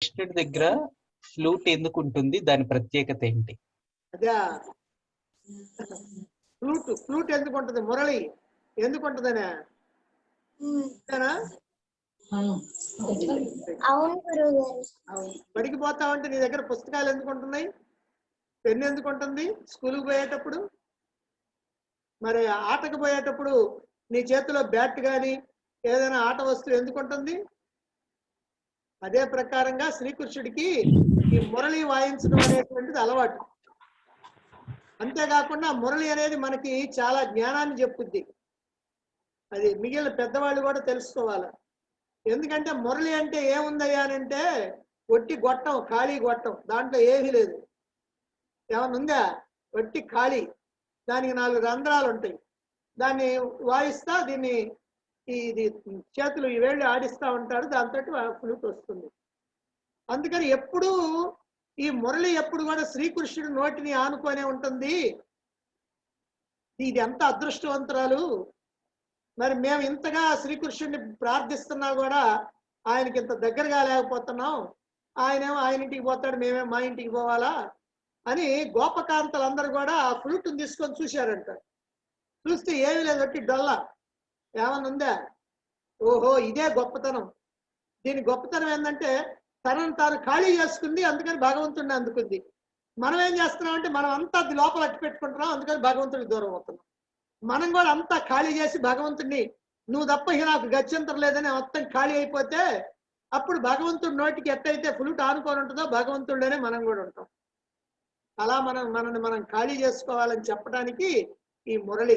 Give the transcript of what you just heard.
కృష్ణుడి దగ్గర ఫ్లూట్ ఎందుకు ఉంటుంది? దాని ప్రత్యేకత ఏంటి? అదే ఫ్లూట్ ఎందుకు ఉంటుంది? మురళి ఎందుకు ఉంటుందనే బడికి పోతావంటే నీ దగ్గర పుస్తకాలు ఎందుకు ఉంటున్నాయి? పెన్ను ఎందుకు ఉంటుంది స్కూల్కి పోయేటప్పుడు? మరి ఆటకు పోయేటప్పుడు నీ చేతిలో బ్యాట్ కానీ ఏదైనా ఆట వస్తువు ఎందుకు ఉంటుంది? అదే ప్రకారంగా శ్రీకృష్ణుడికి ఈ మురళి వాయించడం అనేటువంటిది అలవాటు. అంతేకాకుండా మురళి అనేది మనకి చాలా జ్ఞానాన్ని చెప్పుద్ది. అది మిగిలిన పెద్దవాళ్ళు కూడా తెలుసుకోవాలి. ఎందుకంటే మురళి అంటే ఏముందయ్యా అంటే ఒట్టి గొట్టం, ఖాళీ గొట్టం, దాంట్లో ఏమీ లేదు. ఏమన్నా ఉందా? ఒట్టి ఖాళీ, దానికి 4 రంధ్రాలు ఉంటాయి. దాన్ని వాయిస్తా దీన్ని ఇది చేతులు ఈ వేళ్ళు ఆడిస్తూ ఉంటారు, దాంతో ఫ్లూట్ వస్తుంది. అందుకని ఎప్పుడూ ఈ మురళి ఎప్పుడు కూడా శ్రీకృష్ణుడి నోటిని ఆనుకొనే ఉంటుంది. ఇది ఎంత అదృష్టవంతురాలు! మరి మేము ఇంతగా శ్రీకృష్ణుడిని ప్రార్థిస్తున్నా కూడా ఆయనకి ఇంత దగ్గరగా లేకపోతున్నాం. ఆయనేమో ఆయన ఇంటికి పోతాడు, మేమేమో మా ఇంటికి పోవాలా అని గోపకాంతలందరూ కూడా ఆ ఫ్లూట్ని తీసుకొని చూశారంట. చూస్తే ఏమీ లేదు, ఒట్టి డొల్ల. ఏమన్నా ఉందా? ఓహో, ఇదే గొప్పతనం. దీని గొప్పతనం ఏంటంటే తనను తాను ఖాళీ చేసుకుంది, అందుకని భగవంతుడిని అందుకుంది. మనం ఏం చేస్తున్నాం అంటే మనం అంతా అది లోపల అట్టి పెట్టుకుంటున్నాం, అందుకని భగవంతుడికి దూరం అవుతున్నాం. మనం కూడా అంతా ఖాళీ చేసి భగవంతుడిని నువ్వు తప్ప ఇక నాకు గత్యంతరం లేదని మొత్తం ఖాళీ అయిపోతే అప్పుడు భగవంతుడి నోటికి ఎట్టయితే ఫ్లూట్ ఆనుకొని ఉంటుందో భగవంతుడిలోనే మనం కూడా ఉంటాం. అలా మనల్ని మనం ఖాళీ చేసుకోవాలని చెప్పడానికి ఈ మురళి